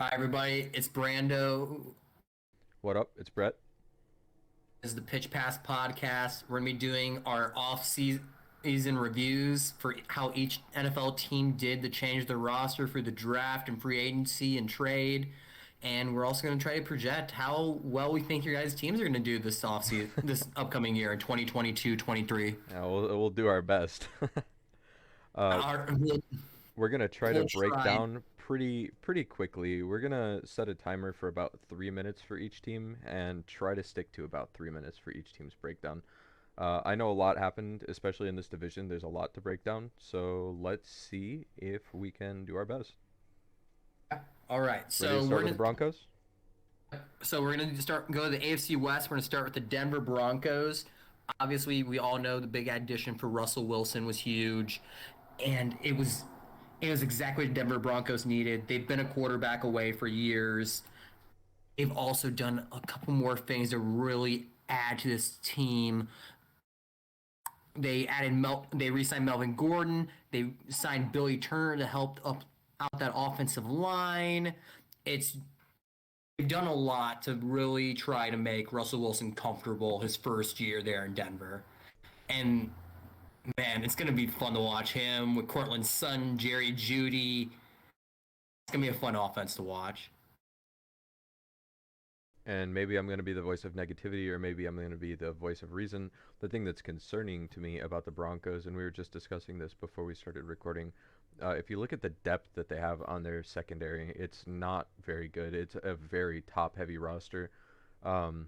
Hi, everybody. It's Brando. What up? It's Brett. This is the Pitch Pass podcast. We're going to be doing our off-season reviews for how each NFL team did to change their roster for the draft and free agency and trade. And we're also going to try to project how well we think your guys' teams are going to do this offseason, this upcoming year in 2022-23. Yeah, we'll do our best. uh, We'll, we're gonna try to we'll break try. down pretty quickly. We're gonna set a timer for about 3 minutes for each team and try to stick to about 3 minutes for each team's breakdown. I know a lot happened, especially in this division. There's a lot to break down, so let's see if we can do our best. All right. Ready to start with the Broncos? So we're gonna go to the AFC West. We're gonna start with the Denver Broncos. Obviously, we all know the big addition for Russell Wilson was huge, and it was exactly what Denver Broncos needed. They've been a quarterback away for years. They've also done a couple more things to really add to this team. They re-signed Melvin Gordon. They signed Billy Turner to help out that offensive line. It's They've done a lot to really try to make Russell Wilson comfortable his first year there in Denver. And man, it's gonna be fun to watch him with Cortland's son, Jerry Judy. It's gonna be a fun offense to watch. And maybe I'm going to be the voice of negativity, or maybe I'm going to be the voice of reason. The thing that's concerning to me about the Broncos, and we were just discussing this before we started recording, if you look at the depth that they have on their secondary, it's not very good. It's a very top-heavy roster. Um,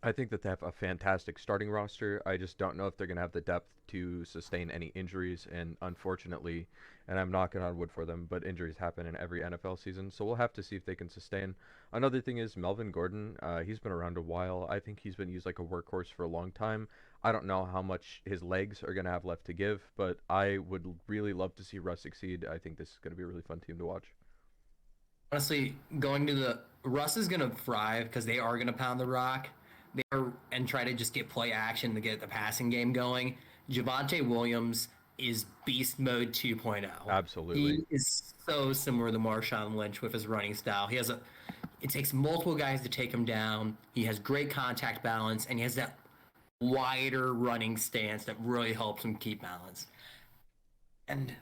I think that they have a fantastic starting roster. I just don't know if they're going to have the depth to sustain any injuries. And unfortunately, and I'm knocking on wood for them, but injuries happen in every NFL season. So we'll have to see if they can sustain. Another thing is Melvin Gordon. He's been around a while. I think he's been used like a workhorse for a long time. I don't know how much his legs are going to have left to give, but I would really love to see Russ succeed. I think this is going to be a really fun team to watch. Honestly, going to the Russ is gonna thrive because they are gonna pound the rock. They are and try to just get play action to get the passing game going. Javonte Williams is beast mode 2.0. Absolutely. He is so similar to Marshawn Lynch with his running style. It takes multiple guys to take him down. He has great contact balance and he has that wider running stance that really helps him keep balance. And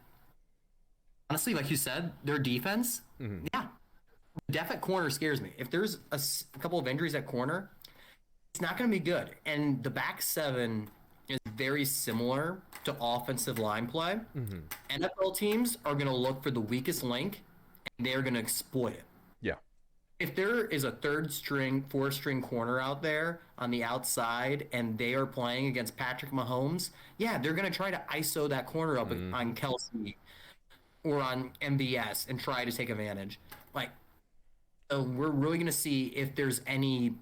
honestly, like you said, their defense, Hmm. yeah, depth at corner scares me. If there's a couple of injuries at corner, it's not going to be good. And the back seven is very similar to offensive line play. Hmm. NFL teams are going to look for the weakest link and they're going to exploit it. Yeah. If there is a third string, fourth string corner out there on the outside and they are playing against Patrick Mahomes, yeah, they're going to try to ISO that corner up Hmm. on Kelsey or on MBS and try to take advantage. Like, so we're really going to see if there's any.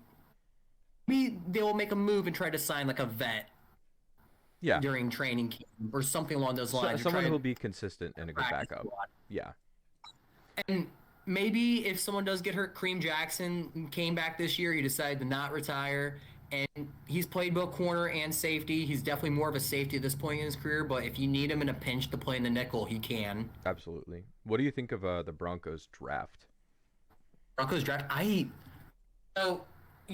Maybe they will make a move and try to sign like a vet Yeah. during training camp or something along those So, lines, or someone try who to will be consistent and a good practice backup. squad. Yeah. And maybe if someone does get hurt, Kareem Jackson came back this year. He decided to not retire, and he's played both corner and safety. He's definitely more of a safety at this point in his career. But if you need him in a pinch to play in the nickel, he can. Absolutely. What do you think of the Broncos draft? Broncos draft. So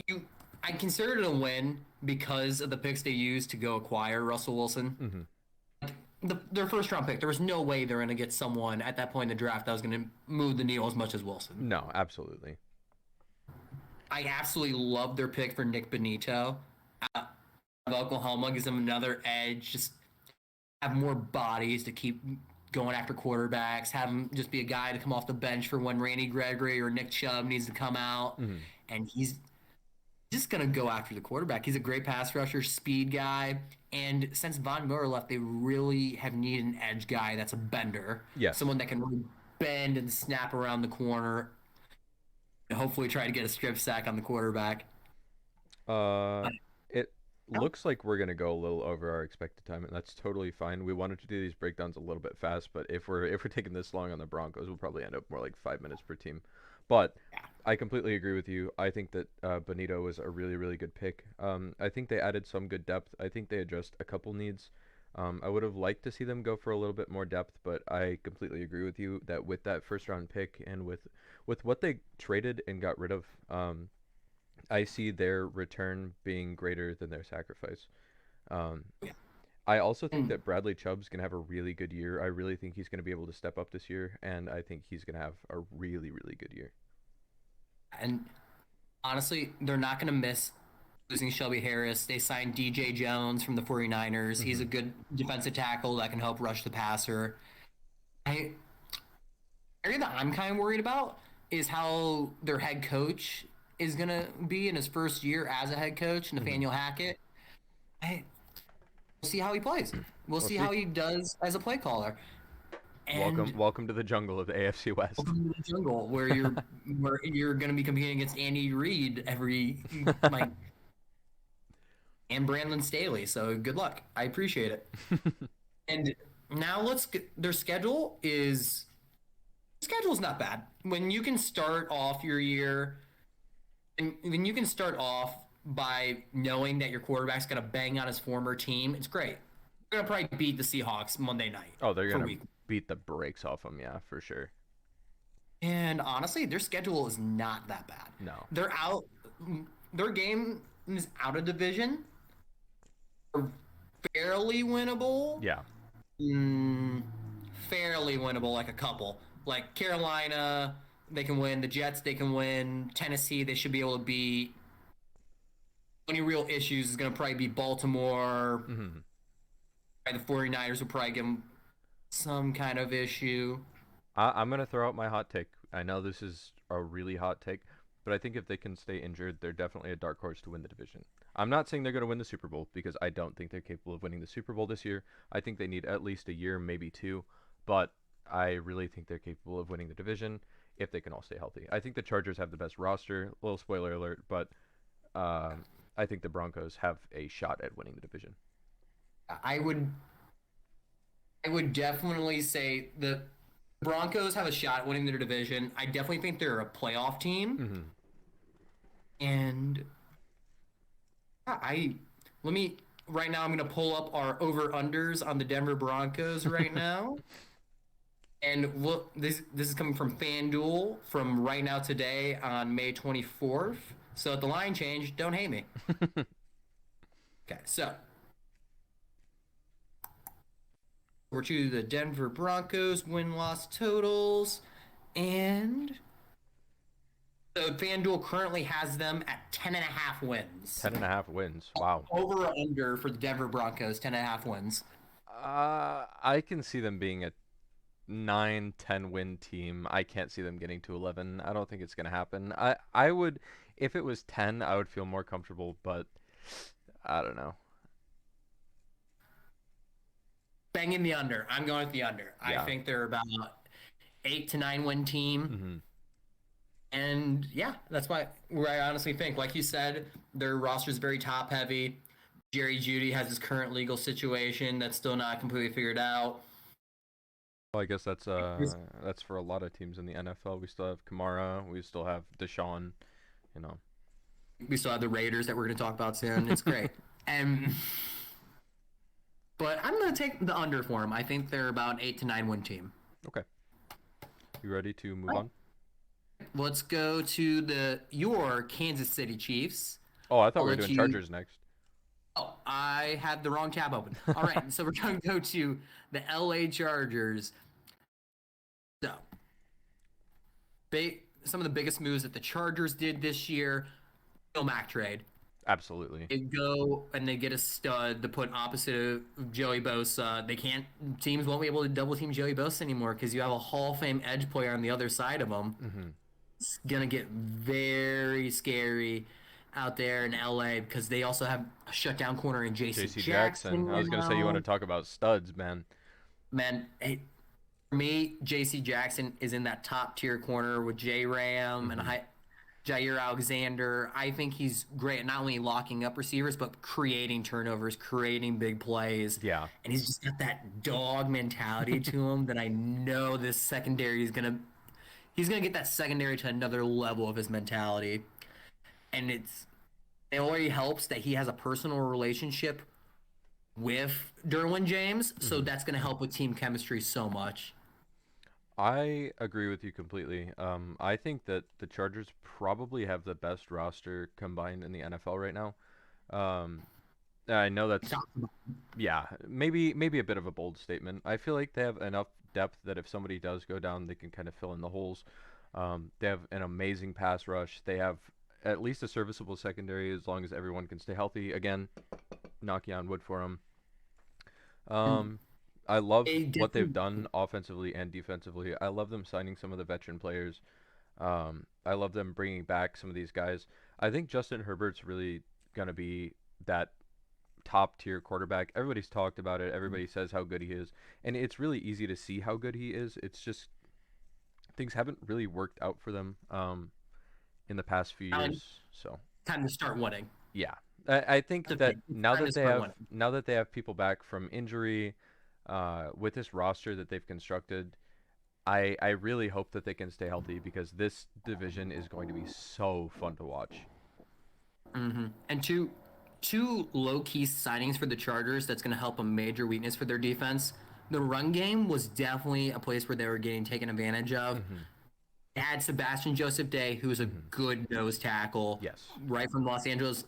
you I considered it a win because of the picks they used to go acquire Russell Wilson. Hmm. Their first round pick, there was no way they're going to get someone at that point in the draft that was going to move the needle as much as Wilson. No, absolutely. I absolutely love their pick for Nick Benito out of Oklahoma. Gives them another edge. Just have more bodies to keep going after quarterbacks. Have him just be a guy to come off the bench for when Randy Gregory or Nick Chubb needs to come out. Hmm. And he's just going to go after the quarterback. He's a great pass rusher, speed guy. And since Von Miller left, they really have needed an edge guy that's a bender, Yes. someone that can really bend and snap around the corner, and hopefully try to get a strip sack on the quarterback. Uh, Uh, it looks like we're gonna go a little over our expected time, and that's totally fine. We wanted to do these breakdowns a little bit fast, but if we're taking this long on the Broncos, we'll probably end up more like 5 minutes per team. But I completely agree with you. I think that Benito was a really, really good pick. I think they added some good depth. I think they addressed a couple needs. I would have liked to see them go for a little bit more depth, but I completely agree with you that with that first round pick and with what they traded and got rid of, I see their return being greater than their sacrifice. Um, I also think And, that Bradley Chubb's going to have a really good year. I really think he's going to be able to step up this year, and I think he's going to have a really, really good year. and honestly, they're not going to miss losing Shelby Harris. They signed DJ Jones from the 49ers. He's Hmm. a good defensive tackle that can help rush the passer. I area that I'm kind of worried about is how their head coach is going to be in his first year as a head coach, Hmm. Nathaniel Hackett. I, we'll see how he plays. We'll We'll see see. how he does as a play caller. Welcome, And welcome to the jungle of the AFC West. welcome to the jungle where you're going to be competing against Andy Reid every like and Brandon Staley. So good luck. I appreciate it. And now let's get their schedule's not bad. When you can start off your year and when you can start off by knowing that your quarterback's going to bang on his former team, it's great. They're going to probably beat the Seahawks Monday night Oh, they're for gonna week. beat the brakes off them, yeah, for sure. And honestly, their schedule is not that bad. No. They're out their game is out of division. They're fairly winnable. Yeah. Mm, fairly winnable, like a couple. Like Carolina, they can win. The Jets, they can win. Tennessee, they should be able to beat. Only real issues is going to probably be Baltimore. Hmm. The 49ers will probably give them some kind of issue. I'm gonna throw out my hot take. I know this is a really hot take, but I think if they can stay injured, they're definitely a dark horse to win the division. I'm not saying they're gonna win the Super Bowl because I don't think they're capable of winning the Super Bowl this year. I think they need at least a year, maybe two, but I really think they're capable of winning the division if they can all stay healthy. I think the Chargers have the best roster. Little spoiler alert, but I think the Broncos have a shot at winning the division. I would I would definitely say the Broncos have a shot at winning their division. I definitely think they're a playoff team. Hmm. And I let me right now I'm going to pull up our over unders on the Denver Broncos right now. And look, this is coming from FanDuel from right now today on May 24th. So at the line change, don't hate me. Okay, so we're to the Denver Broncos win-loss totals, and so FanDuel currently has them at 10.5 wins. 10.5 wins. Wow. Over or under for the Denver Broncos, 10.5 wins. I can see them being a 9-10 win team. I can't see them getting to 11. I don't think it's going to happen. I would, if it was 10, I would feel more comfortable, but I don't know. Banging the under. I'm going with the under. I Yeah. think they're about 8 to 9 win team. Hmm. And yeah, that's where I honestly think, like you said, their roster is very top heavy. Jerry Judy has his current legal situation that's still not completely figured out. Well, I guess that's for a lot of teams in the NFL. We still have Kamara. We still have Deshaun. You know. We still have the Raiders that we're going to talk about soon. It's great. And but I'm going to take the under for them. I think they're about 8 to 9 win team. Okay. You ready to move on? Let's go to your Kansas City Chiefs. Oh, I thought I'll we were let doing you. Chargers next. Oh, I had the wrong tab open. All right, so we're going to go to the LA Chargers. So, some of the biggest moves that the Chargers did this year, Bill Mack trade. Absolutely. They go and they get a stud to put opposite of Joey Bosa. Teams won't be able to double team Joey Bosa anymore because you have a Hall of Fame edge player on the other side of him. Hmm. It's going to get very scary out there in LA because they also have a shutdown corner in JC J.C. Jackson Jackson. I was gonna say you want to now. talk about studs, man. Man, hey, for me, JC Jackson is in that top tier corner with J Ram and Hmm. Jair Alexander. I think he's great at not only locking up receivers, but creating turnovers, creating big plays. Yeah. And he's just got that dog mentality to him that I know this secondary is he's gonna get that secondary to another level of his mentality. And it already helps that he has a personal relationship with Derwin James, so Hmm. that's going to help with team chemistry so much. I agree with you completely. I think that the Chargers probably have the best roster combined in the NFL right now. Um, I know that's yeah, maybe a bit of a bold statement. I feel like they have enough depth that if somebody does go down, they can kind of fill in the holes. They have an amazing pass rush. They have at least a serviceable secondary as long as everyone can stay healthy. Again, knocking on wood for them. And Um, I love they what they've definitely, done offensively and defensively. I love them signing some of the veteran players. I love them bringing back some of these guys. I think Justin Herbert's really gonna be that top tier quarterback. Everybody's talked about it. Everybody says how good he is, and it's really easy to see how good he is. It's just things haven't really worked out for them in the past few now years. So time to start winning. yeah, I think That's the that thing. It's time to start winning. now that they have people back from injury, with this roster that they've constructed, I really hope that they can stay healthy because this division is going to be so fun to watch. And two low key signings for the Chargers that's going to help a major weakness for their defense. The run game was definitely a place where they were getting taken advantage of. Hmm. They had Sebastian Joseph Day, who's a Hmm. good nose tackle, Yes. right from Los Angeles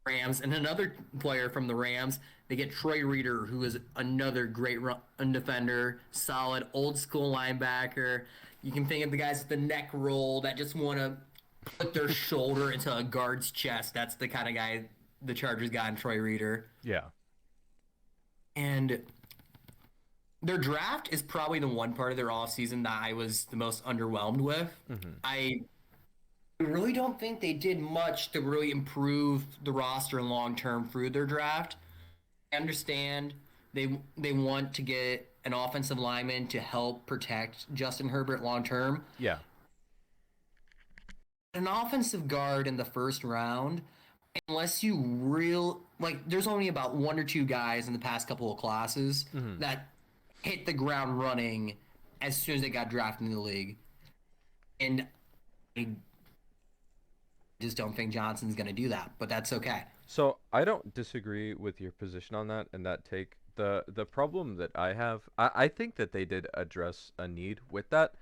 Rams, and another player from the Rams. They get Troy Reader, who is another great run defender, solid old school linebacker. You can think of the guys with the neck roll that just want to put their shoulder into a guard's chest. That's the kind of guy the Chargers got in Troy Reader. Yeah. And their draft is probably the one part of their offseason that I was the most underwhelmed with. Hmm. I really don't think they did much to really improve the roster long term through their draft. I understand they want to get an offensive lineman to help protect Justin Herbert long term. Yeah. An offensive guard in the first round, unless you real like, there's only about one or two guys in the past couple of classes Hmm. that hit the ground running as soon as they got drafted in the league, and I just don't think Johnson's going to do that. But that's okay. So I don't disagree with your position on that and that take. The problem that I have, I think that they did address a need with that.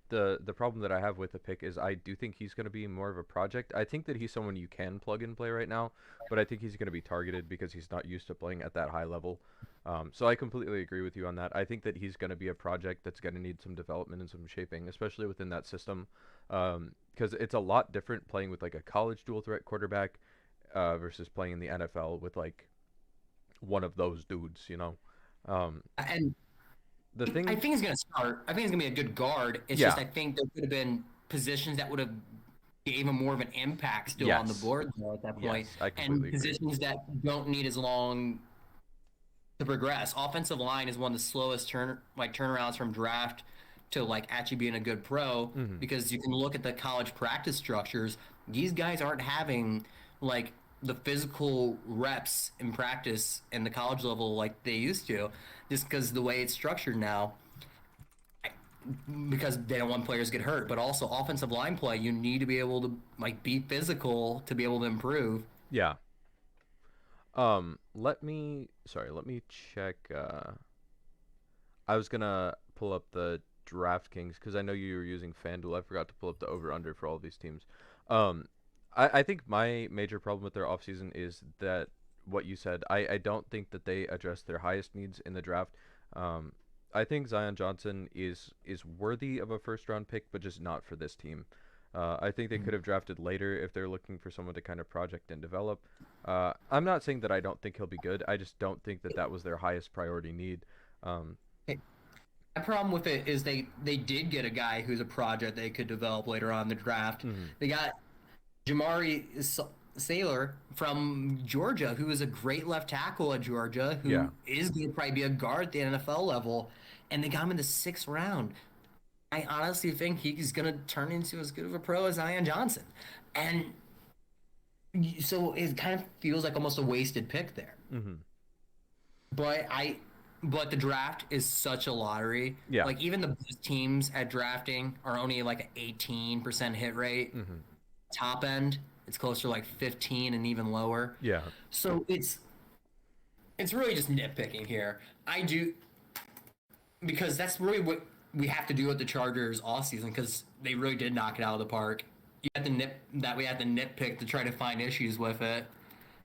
The problem that I have with the pick is I do think he's going to be more of a project. I think that he's someone you can plug and play right now, but I think he's going to be targeted because he's not used to playing at that high level. So I completely agree with you on that. I think that he's going to be a project that's going to need some development and some shaping, especially within that system, because it's a lot different playing with like a college dual threat quarterback versus playing in the NFL with like one of those dudes, you know. Um, And the I thing, think he's going to start. I think he's going to be a good guard. It's just yeah, I think there could have been positions that would have gave him more of an impact still on the yes, board though at that point, yes, I completely and agree. positions that don't need as long to progress. Offensive line is one of the slowest turnarounds from draft to like actually being a good pro, Hmm. because you can look at the college practice structures. These guys aren't having like the physical reps in practice in the college level like they used to, just because the way it's structured now, because they don't want players to get hurt. But also offensive line play, you need to be able to like be physical to be able to improve. Yeah. Let me check. I was gonna pull up the DraftKings because I know you were using FanDuel. I forgot to pull up the over/under for all these teams. Um, I think my major problem with their offseason is that what you said. I don't think that they address their highest needs in the draft. Um, I think Zion Johnson is worthy of a first round pick, but just not for this team. I think they could have drafted later if they're looking for someone to kind of project and develop. I'm not saying that I don't think he'll be good. I just don't think that that was their highest priority need. Um, My problem with it is they did get a guy who's a project they could develop later on in the draft. mhm. They got Jamari Sailor from Georgia, who is a great left tackle at Georgia, Yeah. who is going to probably be a guard at the NFL level, and they got him in the sixth round. I honestly think he's going to turn into as good of a pro as Zion Johnson, and so it kind of feels like almost a wasted pick there. Mhm. But but the draft is such a lottery. Yeah. Like even the best teams at drafting are only like an 18% hit rate. Mhm. Top end, it's closer to like 15 and even lower. Yeah. So it's it's really just nitpicking here. I do because that's really what we have to do with the Chargers all season because they really did knock it out of the park. You had to we had to nitpick to try to find issues with it.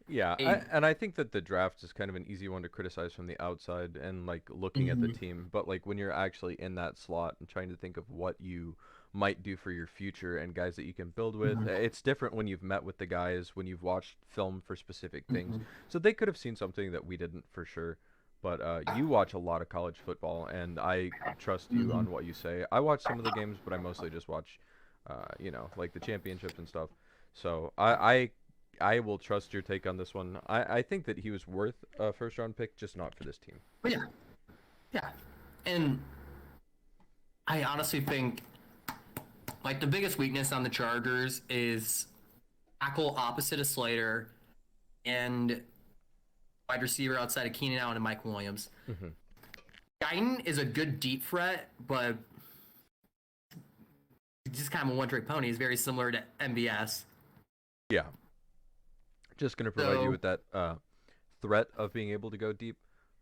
Yeah, They, and I think that the draft is kind of an easy one to criticize from the outside and like looking at the Mhm. team, but like when you're actually in that slot and trying to think of what you might do for your future and guys that you can build with, Mhm. it's different when you've met with the guys, when you've watched film for specific things. Mhm. So they could have seen something that we didn't for sure. But you watch a lot of college football, and I trust you Mhm. on what you say. I watch some of the games, but I mostly just watch, like the championships and stuff. So I will trust your take on this one. I think that he was worth a first round pick, just not for this team. But yeah, yeah, and I honestly think like the biggest weakness on the Chargers is tackle opposite of Slater and wide receiver outside of Keenan Allen and Mike Williams. Hmm. Guyton is a good deep threat, but he's just kind of a one-trick pony. He's very similar to MVS. Yeah, just gonna provide you So with that threat of being able to go deep,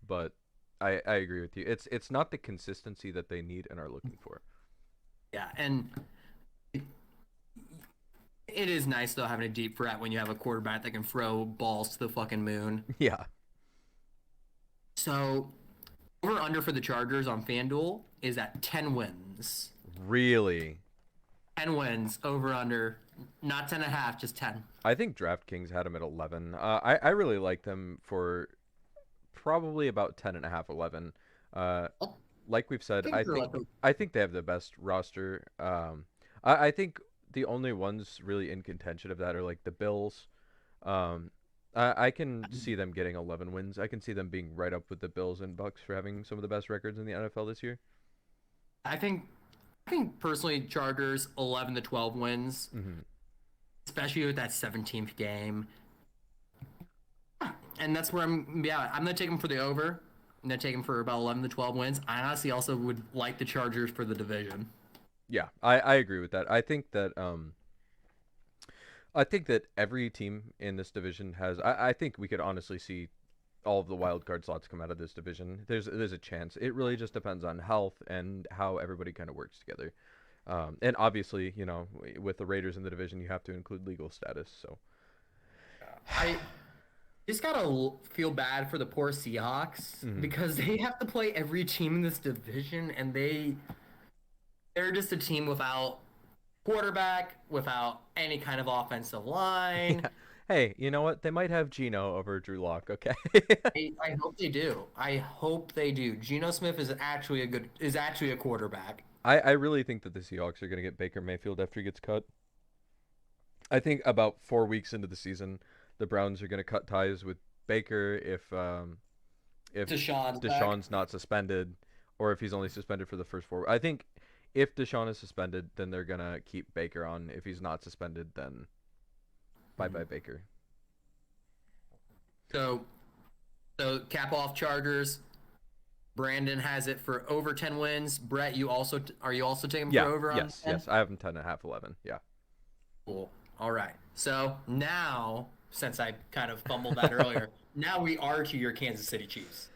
but I agree with you. It's not the consistency that they need and are looking for. yeah, and it is nice though having a deep threat when you have a quarterback that can throw balls to the fucking moon. Yeah, So over under for the Chargers on FanDuel is at 10 wins. really. 10 wins over under, not 10 and a half, just 10. I think DraftKings had him at 11. I really like them for probably about 10 and a half, 11. Uh, Oh, like we've said, I think they're like a, I think they have the best roster. I think the only ones really in contention of that are like the Bills. Um, I can see them getting 11 wins. I can see them being right up with the Bills and Bucks for having some of the best records in the NFL this year. I think I think personally Chargers 11 to 12 wins, Hmm. especially with that 17th game. And that's where I'm going to take them for the over. I'm going to take them for about 11 to 12 wins. I honestly also would like the Chargers for the division. Yeah, I agree with that. I think that every team in this division has. I think we could honestly see all of the wild card slots come out of this division. There's a chance. It really just depends on health and how everybody kind of works together. And obviously, with the Raiders in the division, you have to include legal status. So I just got to feel bad for the poor Seahawks mhm. because they have to play every team in this division and they're just a team without quarterback, without any kind of offensive line. Yeah. Hey, you know what? They might have Geno over Drew Lock. Okay. I hope they do. I hope they do. Geno Smith is actually a quarterback. I really think that the Seahawks are going to get Baker Mayfield after he gets cut. I think about 4 weeks into the season, the Browns are going to cut ties with Baker if Deshaun's back. Deshaun's not suspended, or if he's only suspended for the first four. I think if Deshaun is suspended, then they're gonna keep Baker on. If he's not suspended, then bye bye Baker. So so cap off Chargers. Brandon has it for over 10 wins. Brett, are you also taking for Yeah, over on yes, 10? yes. I have him 10 and a half, 11. Yeah. Cool. All right. So now, since I kind of fumbled that earlier, now we are to your Kansas City Chiefs.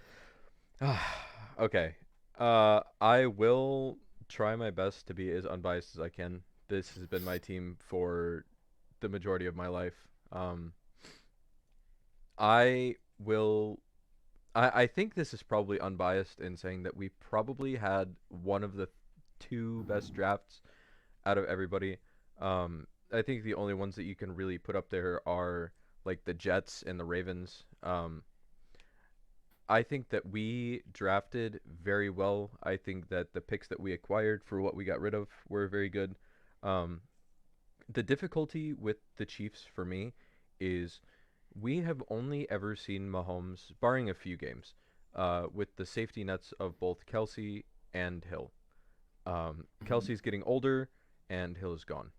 Okay. I will try my best to be as unbiased as I can. This has been my team for the majority of my life. I will. I think this is probably unbiased in saying that we probably had one of the two best drafts out of everybody. I think the only ones that you can really put up there are like the Jets and the Ravens. I think that we drafted very well. I think that the picks that we acquired for what we got rid of were very good. Um, the difficulty with the Chiefs for me is we have only ever seen Mahomes, barring a few games, with the safety nets of both Kelsey and Hill. Mhm. Kelsey's getting older, and Hill is gone.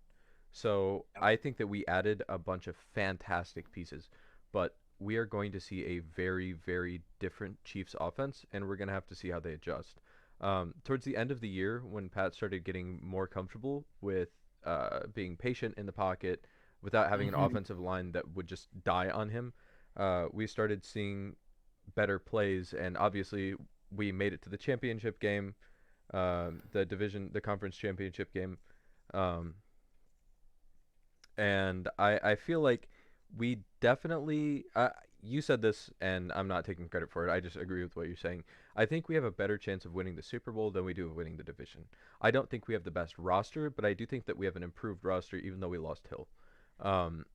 So I think that we added a bunch of fantastic pieces, but we are going to see a very, very different Chiefs offense, and we're going to have to see how they adjust. Towards the end of the year, when Pat started getting more comfortable with being patient in the pocket without having an Mhm. offensive line that would just die on him, we started seeing better plays, and obviously we made it to the championship game, the conference championship game, um, and I feel like we definitely. You said this, and I'm not taking credit for it. I just agree with what you're saying. I think we have a better chance of winning the Super Bowl than we do of winning the division. I don't think we have the best roster, but I do think that we have an improved roster, even though we lost Hill. Um,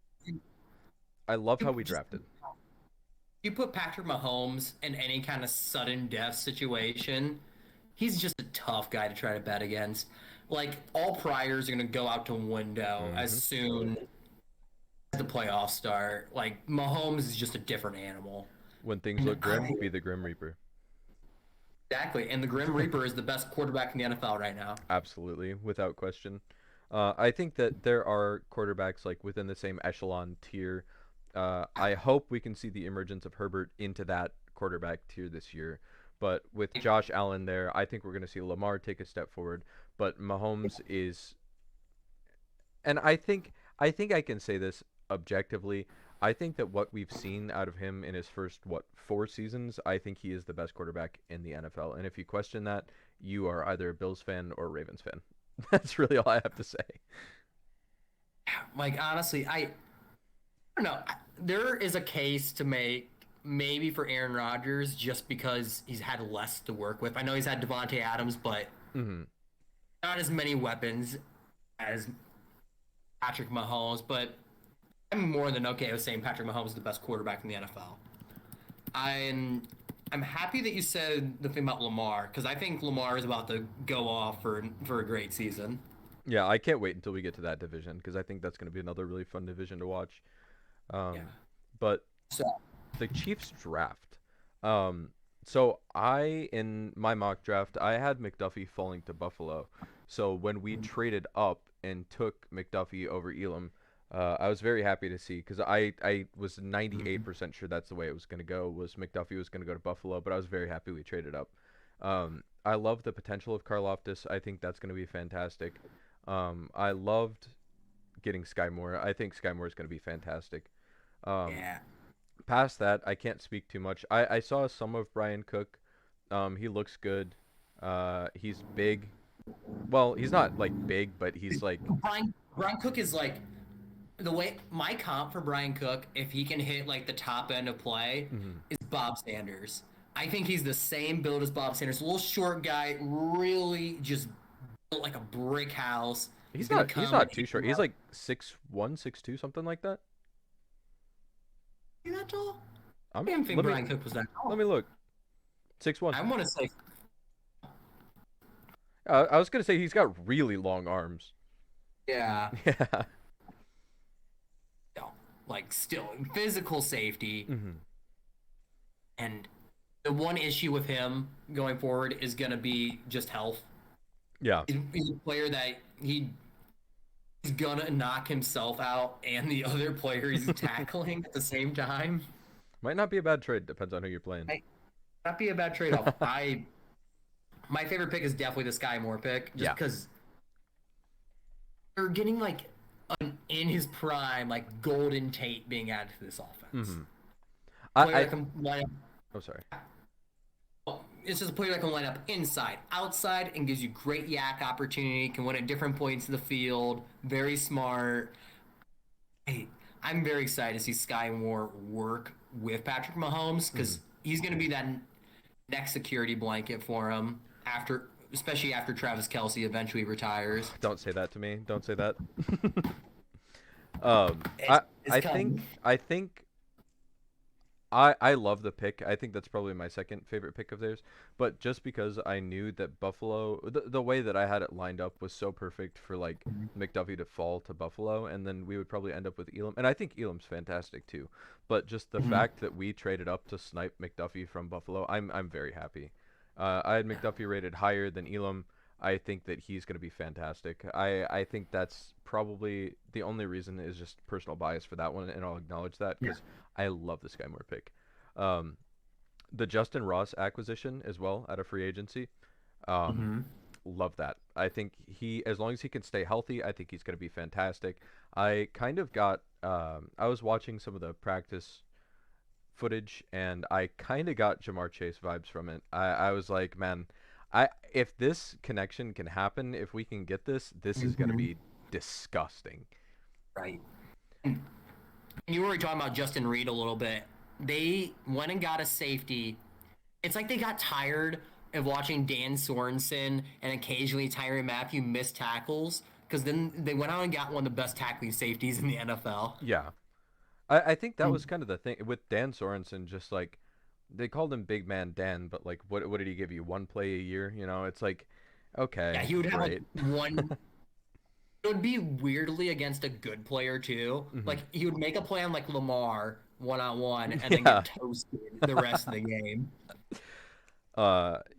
I love how we Just drafted. you put Patrick Mahomes in any kind of sudden death situation, he's just a tough guy to try to bet against. Like all priors are going to go out the window as Hmm. soon as the playoffs start. Like Mahomes is just a different animal. When things And look grim, be the Grim Reaper. exactly, and the Grim Reaper is the best quarterback in the NFL right now. Absolutely, without question. I think that there are quarterbacks like within the same echelon tier. I hope we can see the emergence of Herbert into that quarterback tier this year. But with Josh Allen there, I think we're going to see Lamar take a step forward. But Mahomes is, and I think I can say this objectively. I think that what we've seen out of him in his first 4 seasons, I think he is the best quarterback in the NFL. And if you question that, you are either a Bills fan or a Ravens fan. That's really all I have to say. Like honestly, I don't know. There is a case to make maybe for Aaron Rodgers just because he's had less to work with. I know he's had Davonte Adams, but Hmm. not as many weapons as Patrick Mahomes. But I'm more than okay with saying Patrick Mahomes is the best quarterback in the NFL. I'm happy that you said the thing about Lamar because I think Lamar is about to go off for a great season. Yeah, I can't wait until we get to that division because I think that's going to be another really fun division to watch. Yeah. But So the Chiefs draft. Um, so in my mock draft, I had McDuffie falling to Buffalo. So when we traded up and took McDuffie over Elam, I was very happy to see because I was 98% sure that's the way it was going to go. Was McDuffie was going to go to Buffalo, but I was very happy we traded up. I love the potential of Karloftis. I think that's going to be fantastic. I loved getting Skye Moore. I think Skye Moore is going to be fantastic. Um, yeah, Past that, I can't speak too much. I saw some of Brian Cook. He looks good. He's big. Well, he's not like big, but he's like. Brian Cook is like the way my comp for Brian Cook, if he can hit like the top end of play, Mhm. is Bob Sanders. I think he's the same build as Bob Sanders. A little short guy, really just built like a brick house. He's He's gonna not. He's come and not too hit short. you He's up. like 6'1", 6'2", something like that. You're that tall? I I'm. didn't think Let me. Brian Cook was that Let tall. me look. 6'1". I want to say, I was gonna say he's got really long arms. yeah, Yeah. no, like still physical safety. Hmm. And the one issue with him going forward is gonna be just health. Yeah. He's a player that he's gonna knock himself out and the other player he's tackling at the same time. Might not be a bad trade. Depends on who you're playing. Might not be a bad trade-off. I My favorite pick is definitely the Skye Moore pick, just Yeah. because you're getting like in his prime, like Golden Tate being added to this offense. Hmm. Player I. that can line Oh, sorry. up. It's just a player that can line up inside, outside, and gives you great yak opportunity. Can win at different points of the field. Very smart. Hey, I'm very excited to see Skye Moore work with Patrick Mahomes Hmm. because he's going to be that next security blanket for him after, especially after Travis Kelce eventually retires. Don't say that to me. Don't say that. It's, I it's I think coming. I think I love the pick. I think that's probably my second favorite pick of theirs. But just because I knew that Buffalo, the way that I had it lined up was so perfect for like McDuffie to fall to Buffalo, and then we would probably end up with Elam. And I think Elam's fantastic too. But just the Mhm. fact that we traded up to snipe McDuffie from Buffalo, I'm very happy. I had McDuffie rated higher than Elam. I think that he's going to be fantastic. I think that's probably the only reason is just personal bias for that one, and I'll acknowledge that Yeah. because I love this Skye Moore pick. Um, the Justin Ross acquisition as well out of free agency. Um, Mhm. love that. I think as long as he can stay healthy, I think he's going to be fantastic. I kind of got, I was watching some of the practice footage, and I kind of got Jamar Chase vibes from it. I was like, man, if this connection can happen, if we can get this, this is gonna Mhm. be disgusting. Right. And you were talking about Justin Reed a little bit. They went and got a safety. It's like they got tired of watching Dan Sorensen and occasionally Tyrann Mathieu miss tackles because then they went out and got one of the best tackling safeties in the NFL. Yeah, I think that was kind of the thing with Dan Sorensen. Just like they called him Big Man Dan, but like, what did he give you? One play a year? You know, it's like, Yeah, okay, he would have like great. one. It would be weirdly against a good player too. Hmm. Like he would make a play on like Lamar one on one and then Yeah. get toasted the rest of the game.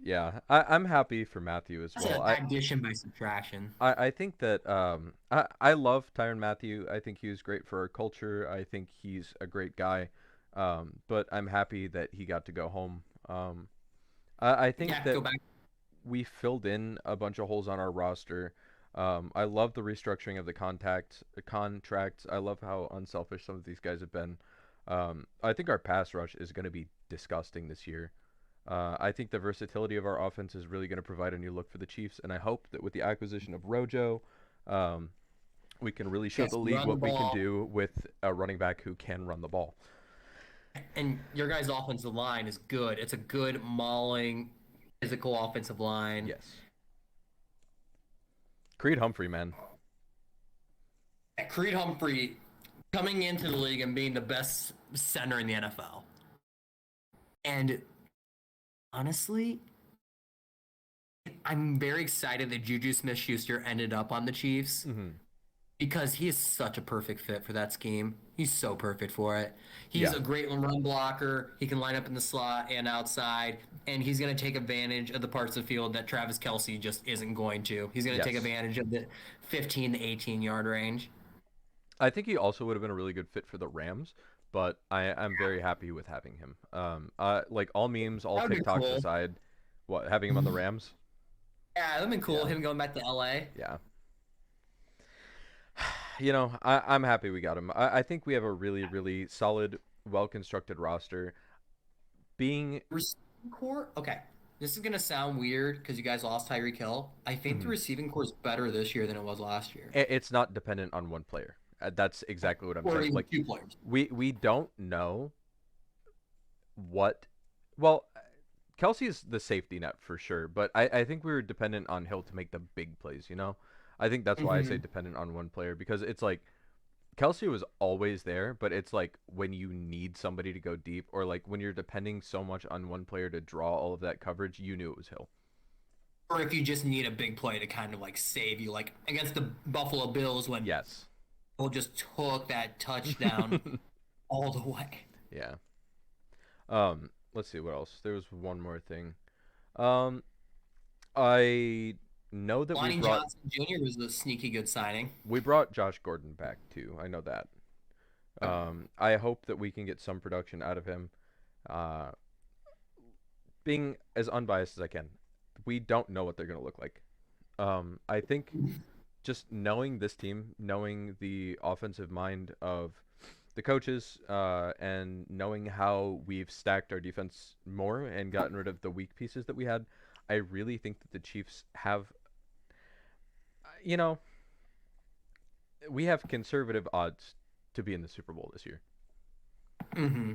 Yeah. I'm happy for Matthew as That's well. an addition by subtraction. I think that I love Tyrann Mathieu. I think he was great for our culture. I think he's a great guy. But I'm happy that he got to go home. I think Yeah, that go back. we filled in a bunch of holes on our roster. I love the restructuring of the contracts. I love how unselfish some of these guys have been. I think our pass rush is going to be disgusting this year. I think the versatility of our offense is really going to provide a new look for the Chiefs, and I hope that with the acquisition of Rojo, um, we can really show Yes, the league run the what we can ball. do with a running back who can run the ball. And your guys' offensive line is good. It's a good mauling, physical offensive line. Yes. Creed Humphrey, man. Creed Humphrey coming into the league and being the best center in the NFL. And honestly, I'm very excited that Juju Smith-Schuster ended up on the Chiefs Hmm. because he is such a perfect fit for that scheme. He's so perfect for it. He's Yeah. a great run blocker. He can line up in the slot and outside, and he's going to take advantage of the parts of the field that Travis Kelce just isn't going to. He's going to take Yes. advantage of the 15 to 18 yard range. I think he also would have been a really good fit for the Rams, but I'm very happy with having him. Like all memes, all That would be TikToks cool. aside, what having him on the Rams? Yeah, that'd been cool. Yeah. Him going back to LA. Yeah. I'm happy we got him. I think we have a really, really solid, well constructed roster. Being Receiving core. Okay, this is gonna sound weird because you guys lost Tyreek Hill. I think the Mhm. receiving core is better this year than it was last year, It's not dependent on one player. That's exactly what I'm or saying. even Like two players. we don't know what. Well, Kelsey is the safety net for sure, but I think we were dependent on Hill to make the big plays. You know, I think that's why I say Mm-hmm. dependent on one player because it's like Kelsey was always there, but it's like when you need somebody to go deep, or like when you're depending so much on one player to draw all of that coverage, you knew it was Hill. Or if you just need a big play to kind of like save you, like against the Buffalo Bills when Yes. Hill just took that touchdown all the way. Yeah. Let's see what else. There was one more thing. Um, I know that Lonnie Johnson Jr. was a sneaky good signing. we brought Josh Gordon back too. I know that. Okay. I hope that we can get some production out of him. Uh, being as unbiased as I can, we don't know what they're gonna look like. I think just knowing this team, knowing the offensive mind of the coaches, and knowing how we've stacked our defense more and gotten rid of the weak pieces that we had, I really think that the Chiefs have, you know, we have conservative odds to be in the Super Bowl this year. Mm-hmm.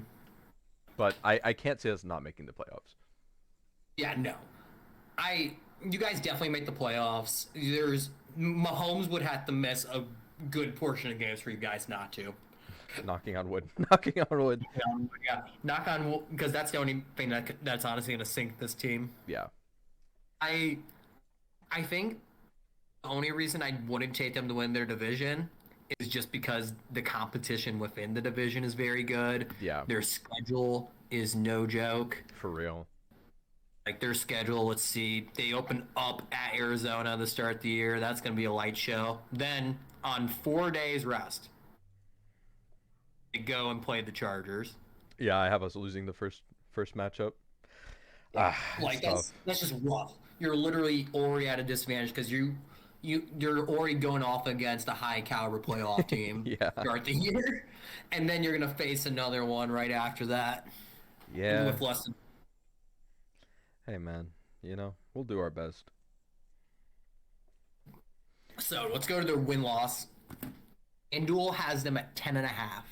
But I can't say us not making the playoffs. Yeah, no. You guys definitely make the playoffs. There's Mahomes would have to miss a good portion of games for you guys not to. Knocking on wood. Knocking on wood. Yeah, knock on wood, because that's the only thing that's honestly going to sink this team. Yeah. I I think the only reason I wouldn't take them to win their division is just because the competition within the division is very good. Yeah. Their schedule is no joke. For real. Like their schedule, let's see, they open up at Arizona to start the year. That's going to be a light show. Then on 4 days rest, they go and play the Chargers. Yeah, I have us losing the first matchup. Ah, it's Like tough. that's just rough. You're literally already at a disadvantage because you you're already going off against a high caliber playoff team Yeah. to start the year, and then you're gonna face another one right after that Yeah. with less than. Hey, man. We'll do our best. So let's go to their win loss. FanDuel has them at 10.5.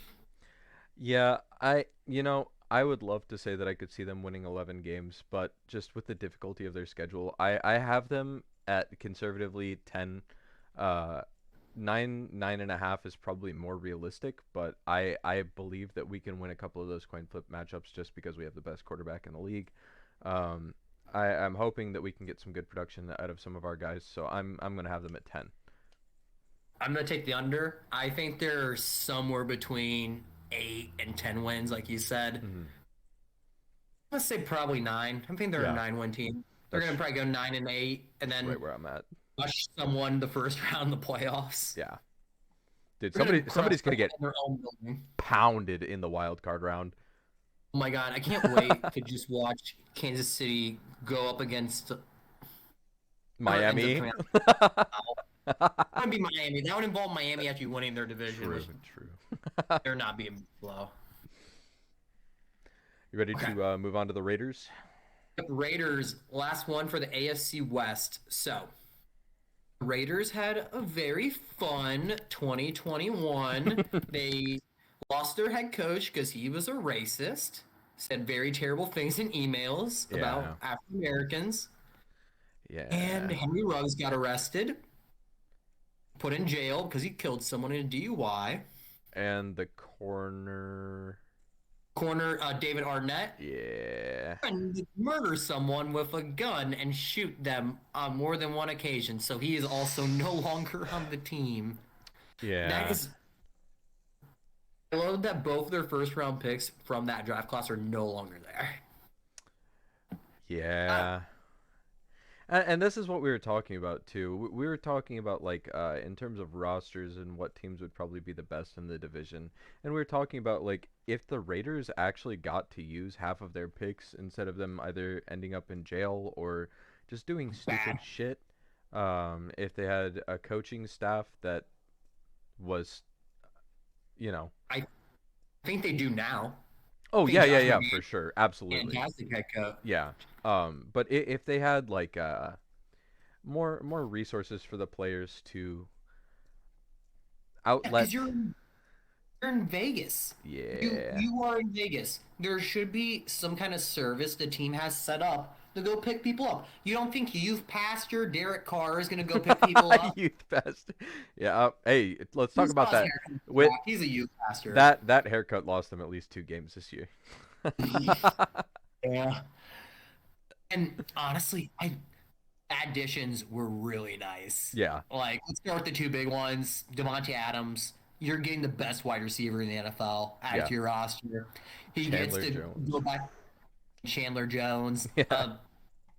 Yeah, I would love to say that I could see them winning 11 games, but just with the difficulty of their schedule, I have them at conservatively 10. 9.5 is probably more realistic, but I believe that we can win a couple of those coin flip matchups just because we have the best quarterback in the league. Um, I'm hoping that we can get some good production out of some of our guys, so I'm gonna have them at 10. I'm gonna take the under. I think they're somewhere between 8 and 10 wins, like you said. Mm-hmm. Let's say probably 9. I think they're a Yeah, 9-win team. They're gonna probably go 9-8, and that's then right where I'm at. rush someone the first round of the playoffs. Yeah, dude, They're gonna somebody's crush gonna get in their own building. pounded in the wild card round. Oh my god, I can't wait to just watch Kansas City go up against Miami. That would be Miami. That would involve Miami actually winning their division. True. They're not being low. You ready to move on to the Raiders? Raiders, last one for the AFC West. So, Raiders had a very fun 2021. They lost their head coach because he was a racist. Said very terrible things in emails about African Americans. Yeah. And Henry Ruggs got arrested, put in jail because he killed someone in a DUI. And the corner, David Arnett, and murder someone with a gun and shoot them on more than one occasion. So he is also no longer on the team. Yeah. I love that both their first round picks from that draft class are no longer there. Yeah. And this is what we were talking about too. We were talking about like in terms of rosters and what teams would probably be the best in the division. And we were talking about like if the Raiders actually got to use half of their picks instead of them either ending up in jail or just doing stupid shit. If they had a coaching staff that was, I think they do now. Oh yeah, for sure, absolutely. Fantastic head coach. Yeah. But if they had like more resources for the players to outlet. You're in Vegas. Yeah. You are in Vegas. There should be some kind of service the team has set up to go pick people up. You don't think Youth Pastor Derek Carr is going to go pick people up? Youth Pastor. Yeah. Hey, let's talk about that. He's a youth pastor. That haircut lost them at least 2 games this year. Yeah. And honestly, additions were really nice. Yeah. Like, let's start with the 2 big ones. Davonte Adams. You're getting the best wide receiver in the NFL added to your roster. He gets to go back. Chandler Jones, Hall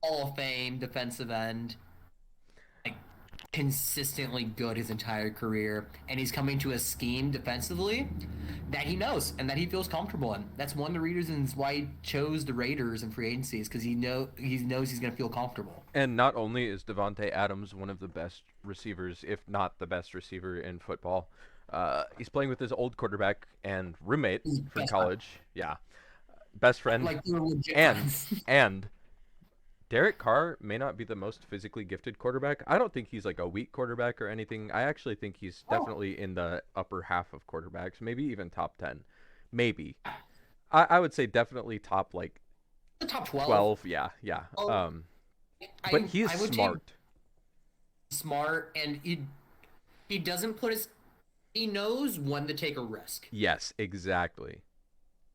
of Fame defensive end, like consistently good his entire career, and he's coming to a scheme defensively that he knows and that he feels comfortable in. That's one of the reasons why he chose the Raiders in free agency, is because he knows he's going to feel comfortable. And not only is Davonte Adams one of the best receivers, if not the best receiver in football, he's playing with his old quarterback and roommate from college. Yeah. Best friend. Like, and Derek Carr may not be the most physically gifted quarterback. I don't think he's like a weak quarterback or anything. I actually think he's definitely in the upper half of quarterbacks, maybe even top 10. Maybe. I would say definitely top like the top 12. 12, yeah. But he's smart. Smart, and he doesn't put his... He knows when to take a risk. Yes, exactly.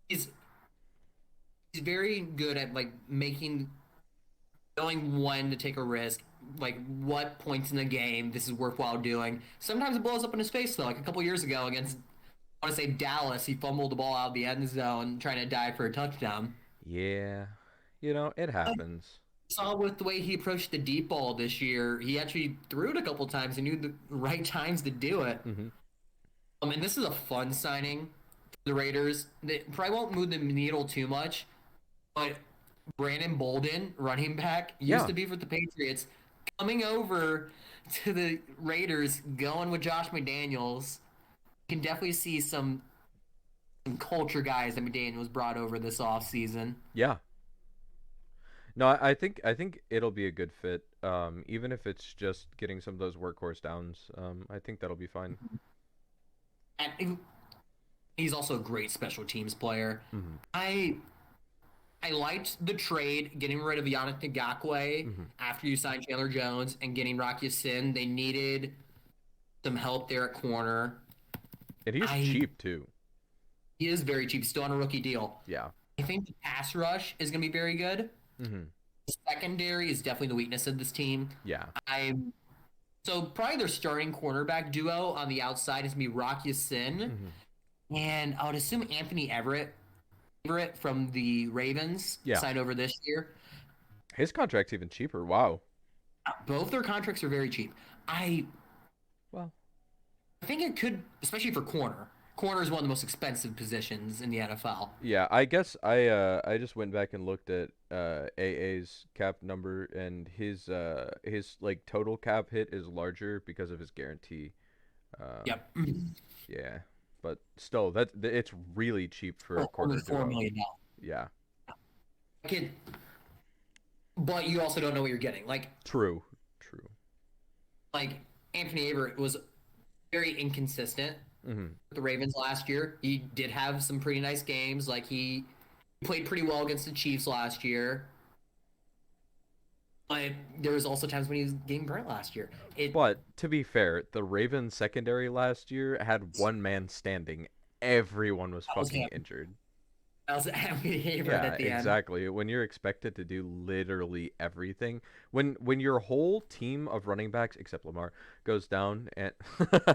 He's very good at like knowing when to take a risk, like what points in the game this is worthwhile doing. Sometimes it blows up in his face though. Like a couple years ago against, I want to say Dallas, he fumbled the ball out of the end zone trying to dive for a touchdown. Yeah, it happens. Saw with the way he approached the deep ball this year, he actually threw it a couple times and knew the right times to do it. Mm-hmm. And this is a fun signing. The Raiders, they probably won't move the needle too much, but Brandon Bolden, running back, used to be for the Patriots, Coming over to the Raiders, going with Josh McDaniels, you can definitely see some culture guys that McDaniels brought over this offseason. Yeah. No, I think it'll be a good fit. Even if it's just getting some of those workhorse downs, I think that'll be fine. And he's also a great special teams player. Hmm. I I liked the trade, getting rid of Yannick Ngakoue Hmm. after you signed Chandler Jones and getting Rocky Sin. They needed some help there at corner. And he's I cheap too. He is very cheap, still on a rookie deal. Yeah. I think the pass rush is going to be very good. Hmm. The secondary is definitely the weakness of this team. Yeah. I So probably their starting cornerback duo on the outside is going to be Rocky Sin, Hmm. and I would assume Anthony Everett from the Ravens Yeah. signed over this year. His contract's even cheaper. Wow. Both their contracts are very cheap. I Well, I think it could, especially for corner. Corner is one of the most expensive positions in the NFL. yeah, I guess I just went back and looked at AA's cap number, and his like total cap hit is larger because of his guarantee. Um Yep. yeah. But still, it's really cheap for a Only corner $4 duo. million. Yeah. Kid, but you also don't know what you're getting. True. True. Like Anthony Averett was very inconsistent Hmm. with the Ravens last year. He did have some pretty nice games. Like he played pretty well against the Chiefs last year. But there was also times when he was getting burnt last year. But to be fair, the Ravens secondary last year had one man standing. Everyone was That was fucking him. injured. That was Anthony Averett Yeah, at the end. exactly. When you're expected to do literally everything, when your whole team of running backs except Lamar goes down, and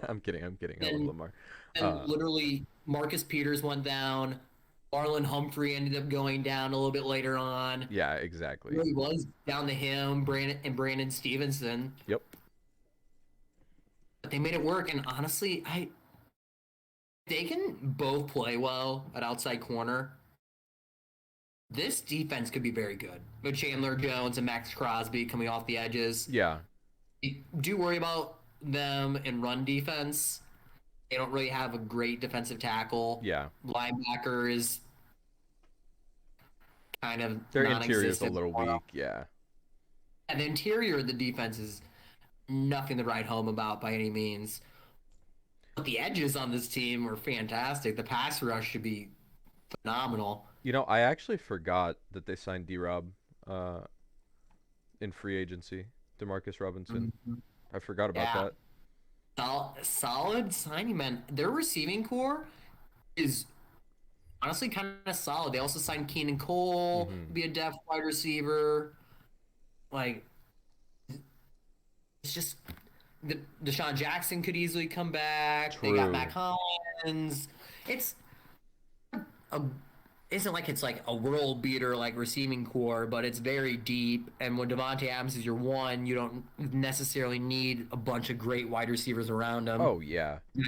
I'm kidding. I love And Lamar. and Uh, literally Marcus Peters went down. Marlon Humphrey ended up going down a little bit later on. It yeah, exactly. really was down to him, Brandon Stevenson. Yep. But they made it work, and honestly, they can both play well at outside corner. This defense could be very good with Chandler Jones and Max Crosby coming off the edges. Yeah. Do worry about them in run defense. They don't really have a great defensive tackle. Yeah. Linebacker is kind of Their interior is a non-existent. little weak. Yeah. And the interior of the defense is nothing to write home about by any means. But the edges on this team are fantastic. The pass rush should be phenomenal. You know, I actually forgot that they signed D-Rob uh, in free agency, Demarcus Robinson. Mhm. I forgot about Yeah. that. Solid signing, man. Their receiving core is honestly kind of solid. They also signed Keenan Cole Hmm. to be a depth wide receiver. Like, it's just Deshaun Jackson could easily come back. They got True. Mac Hollins. It's a isn't like it's like a world beater like receiving core, but it's very deep. And when Davonte Adams is your one, you don't necessarily need a bunch of great wide receivers around him. Oh, yeah. You're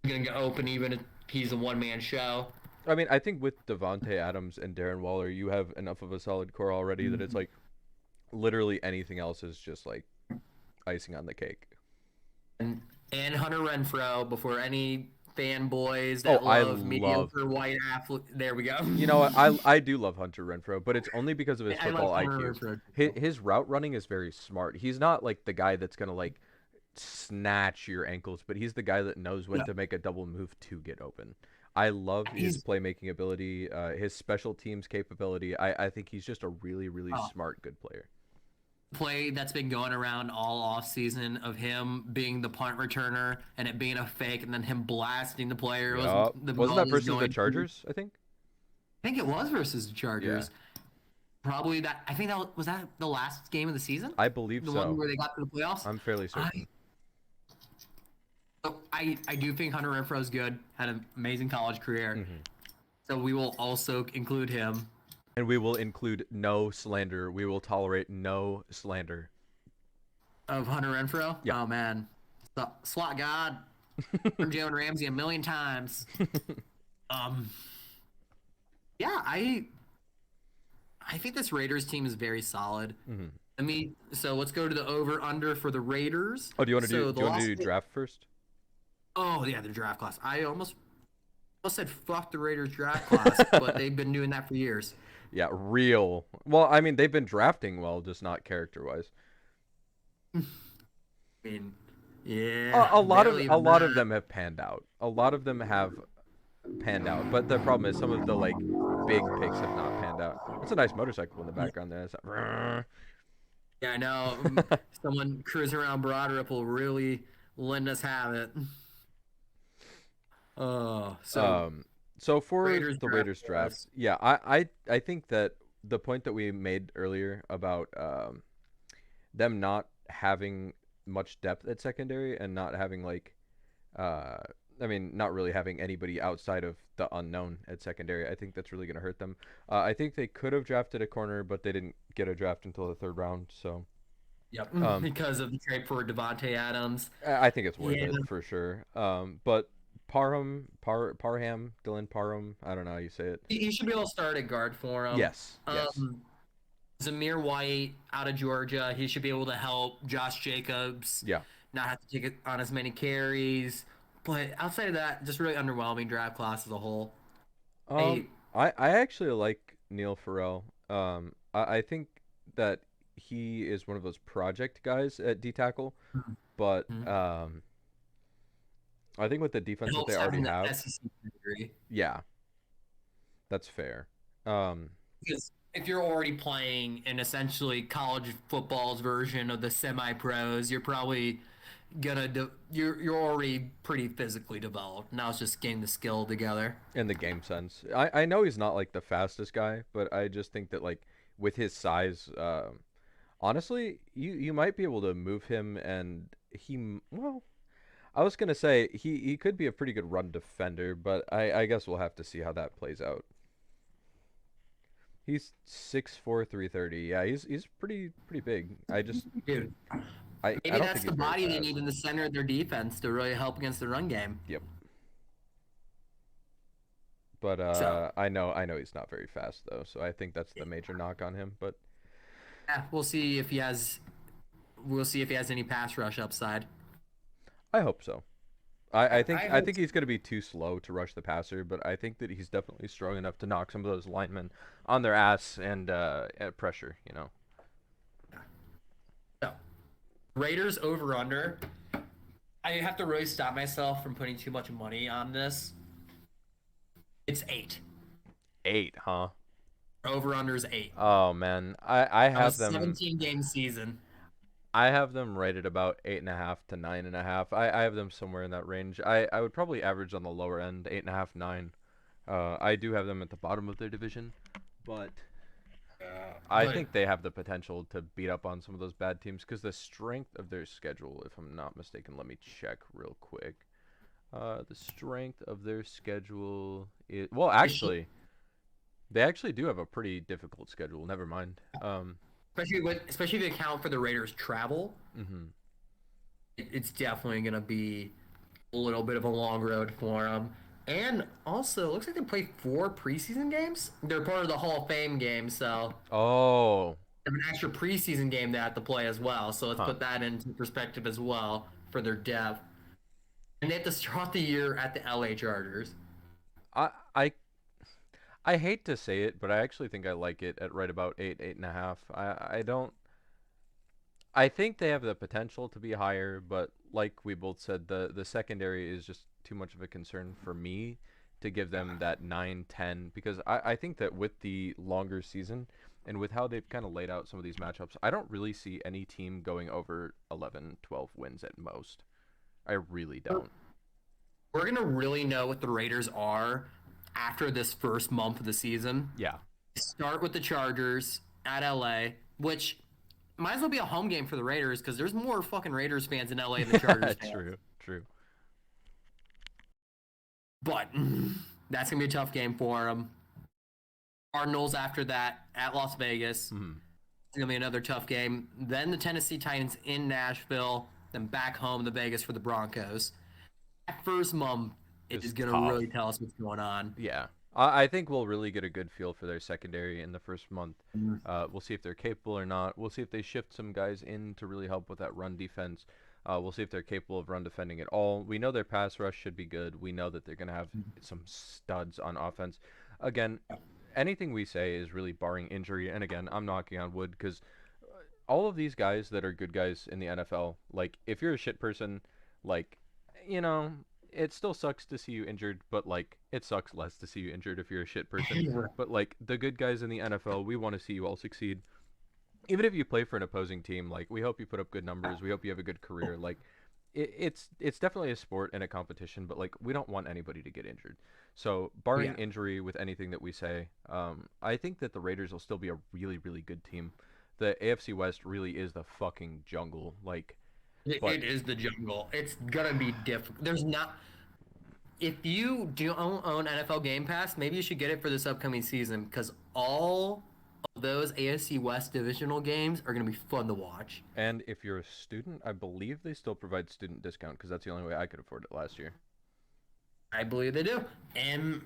gonna get open even if he's a one man show. I mean, I think with Davonte Adams and Darren Waller, you have enough of a solid core already that it's like literally anything else is just like icing on the cake. And Hunter Renfro before any fanboys Oh, that I love love. mediocre white athlete. There we go. You know what? I do love Hunter Renfro, but it's only because of his I football like Hunter IQ. Renfro. His route running is very smart. He's not like the guy that's gonna like snatch your ankles, but he's the guy that knows when Yeah. to make a double move to get open. I love his He's playmaking ability, his special teams capability. I think he's just a really, really oh, smart, good player. play that's been going around all off season of him being the punt returner and it being a fake and then him blasting the player was Yeah. the Wasn't ball that was versus the going Chargers, I think? I think it was versus the Yeah. Chargers. Probably that. I think that was that the last game of the season, I believe the one so. where they got to the playoffs. I'm fairly certain. I do think Hunter Renfro's good. Had an amazing college career, Hmm. so we will also include him. And we will include no slander. We will tolerate no slander. Of Hunter Renfro? Yeah. Oh man, SWAT God from Jalen Ramsey a million times. Um, yeah, I think this Raiders team is very solid. Hmm. So let's go to the over under for the Raiders. Oh, So do the you want to loss. do draft first? Oh yeah, the draft class. I almost said fuck the Raiders draft class, but they've been doing that for years. Yeah, real. Well, I mean, they've been drafting well, just not character-wise. I mean, yeah, A barely even lot of that. them have panned out. A lot of them have panned out, but the problem is some of the like big picks have not panned out. That's a nice motorcycle in the background there. It's like, Yeah, I know. Someone cruising around Broad Ripple really letting us have it. So so for Raiders the draft Raiders draft, class. yeah, I think that the point that we made earlier about them not having much depth at secondary and not having like uh I mean, not really having anybody outside of the unknown at secondary. I think that's really going to hurt them. I think they could have drafted a corner, but they didn't get a draft until the third round. So, Yep, um, because of the trade for Davonte Adams. I think it's worth Yeah, it for sure. But Parham, Dylan Parham, I don't know how you say it. he should be able to start at guard for him. Yes, yes, Um, Zamir White out of Georgia, he should be able to help Josh Jacobs yeah. not have to take it on as many carries. But outside of that, just really underwhelming draft class as a whole. Hey, I actually like Neil Farrell. I think that he is one of those project guys at D tackle, but mhm. I think with the It defense that they helps already having the have, SEC degree. yeah, that's fair. Um, Because if you're already playing in essentially college football's version of the semi-pros, you're probably you're already pretty physically developed. Now it's just getting the skill together. in the game sense, I know he's not like the fastest guy, but I just think that like with his size, honestly, you might be able to move him, and well, I was gonna say he could be a pretty good run defender, but I guess we'll have to see how that plays out. He's 6'4", 330. Yeah, he's pretty big. Dude, I maybe don't that's think the he's very body they fast. need in the center of their defense to really help against the run game. Yep. But So, I know he's not very fast though, so I think that's the major knock on him. But yeah, we'll see if he has any pass rush upside. I hope so. I I hope think he's going to be too slow to rush the passer, but I think that he's definitely strong enough to knock some of those linemen on their ass and at pressure. You know. so. Raiders over under. I have to really stop myself from putting too much money on this. It's 8. 8, huh? Over under is 8. Oh man, Of a 17 game season. I have them right at about 8.5 to 9.5. I have them somewhere in that range. I would probably average on the lower end, 8.5, 9. I do have them at the bottom of their division, but I But think they have the potential to beat up on some of those bad teams because the strength of their schedule, if I'm not mistaken, let me check real quick. The strength of their schedule is well, actually, they actually do have a pretty difficult schedule. Never mind. especially if you account for the Raiders' travel, Mhm. it's definitely going to be a little bit of a long road for them. And also, it looks like they play 4 preseason games. They're part of the Hall of Fame game, so Oh, they have an extra preseason game they have to play as well. So let's huh. put that into perspective as well for their depth. And they have to start the year at the LA Chargers. I I I hate to say it, but I actually think I like it at right about 8, 8.5. I don't. I think they have the potential to be higher, but like we both said, the secondary is just too much of a concern for me to give them that 9, 10, because I think that with the longer season and with how they've kind of laid out some of these matchups, I don't really see any team going over 11, 12 wins at most. I really don't. We're going to really know what the Raiders are after this first month of the season. Yeah. Start with the Chargers at LA, which might as well be a home game for the Raiders because there's more fucking Raiders fans in LA than Chargers fans. True, true. But that's gonna be a tough game for them. Cardinals after that at Las Vegas. Mhm. It's gonna be another tough game. Then the Tennessee Titans in Nashville. Then back home to Vegas for the Broncos. That first month is It's gonna tough. really tell us what's going on. Yeah. I think we'll really get a good feel for their secondary in the first month. Mm. We'll see if they're capable or not. We'll see if they shift some guys in to really help with that run defense. We'll see if they're capable of run defending at all. We know their pass rush should be good. We know that they're going to have some studs on offense. Again, anything we say is really barring injury. And again, I'm knocking on wood because all of these guys that are good guys in the NFL, like, if you're a shit person, like, you know, it still sucks to see you injured, but, like, it sucks less to see you injured if you're a shit person. But, like, the good guys in the NFL, we want to see you all succeed. Even if you play for an opposing team, like, we hope you put up good numbers. We hope you have a good career. Like, it's definitely a sport and a competition, but, like, we don't want anybody to get injured. So, barring Yeah, injury with anything that we say, I think that the Raiders will still be a really, really good team. The AFC West really is the fucking jungle. Like, but it is the jungle. It's gonna be difficult. There's not. If you do own NFL Game Pass, maybe you should get it for this upcoming season because all of those AFC West divisional games are gonna be fun to watch. and if you're a student, I believe they still provide student discount because that's the only way I could afford it last year. I believe they do, and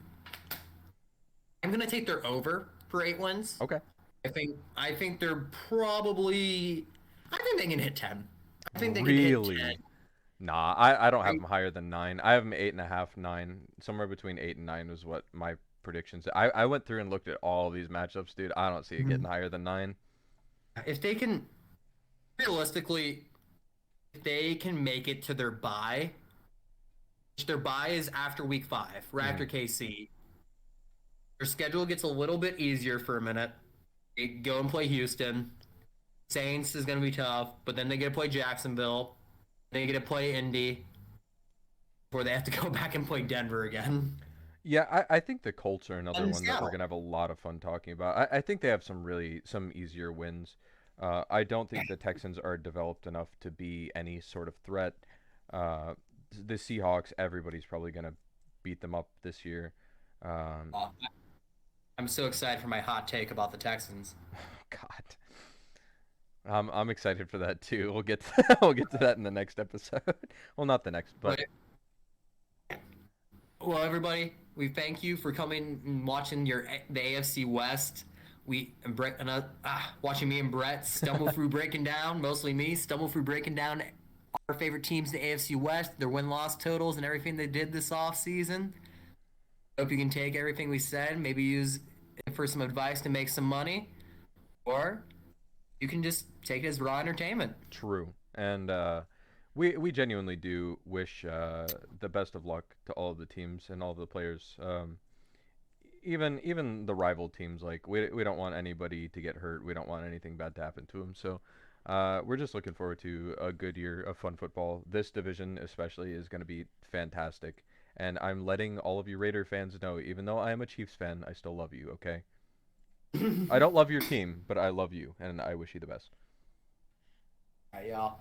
I'm gonna take their over for 8 wins. Okay. I think they're probably. I think they can hit 10. I think they can hit 10. Really? Nah, I don't have I, them higher than 9. I have them 8.5, 9. Somewhere between 8 and 9 was what my predictions. I went through and looked at all these matchups, dude. I don't see it getting higher than 9. if they can, realistically, if they can make it to their bye, which their bye is after week 5, right Mhm. after KC, their schedule gets a little bit easier for a minute. They go and play Houston. Saints is going to be tough, but then they get to play Jacksonville. They get to play Indy before they have to go back and play Denver again. Yeah, I think the Colts are another And one that we're Seattle. gonna have a lot of fun talking about. I think they have some easier wins. I don't think the Texans are developed enough to be any sort of threat. Uh, the Seahawks, everybody's probably gonna beat them up this year. Um, Uh, I'm so excited for my hot take about the Texans. God, I'm excited for that too. We'll get we'll get to that in the next episode. Well, not the next, but But well, everybody, we thank you for coming and watching the AFC West. We and Brett and watching me and Brett stumble through breaking down, mostly me stumble through breaking down our favorite teams in the AFC West, their win-loss totals, and everything they did this off season. Hope you can take everything we said, maybe use it for some advice to make some money, or you can just take it as raw entertainment. true. And we genuinely do wish the best of luck to all of the teams and all of the players. Even the rival teams, like, we don't want anybody to get hurt. We don't want anything bad to happen to them. So we're just looking forward to a good year of fun football. This division especially is going to be fantastic. And I'm letting all of you Raider fans know, even though I am a Chiefs fan, I still love you, okay? I don't love your team, but I love you, and I wish you the best. All right, y'all.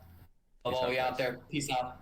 Love Peace all out, you out guys. there. Peace out.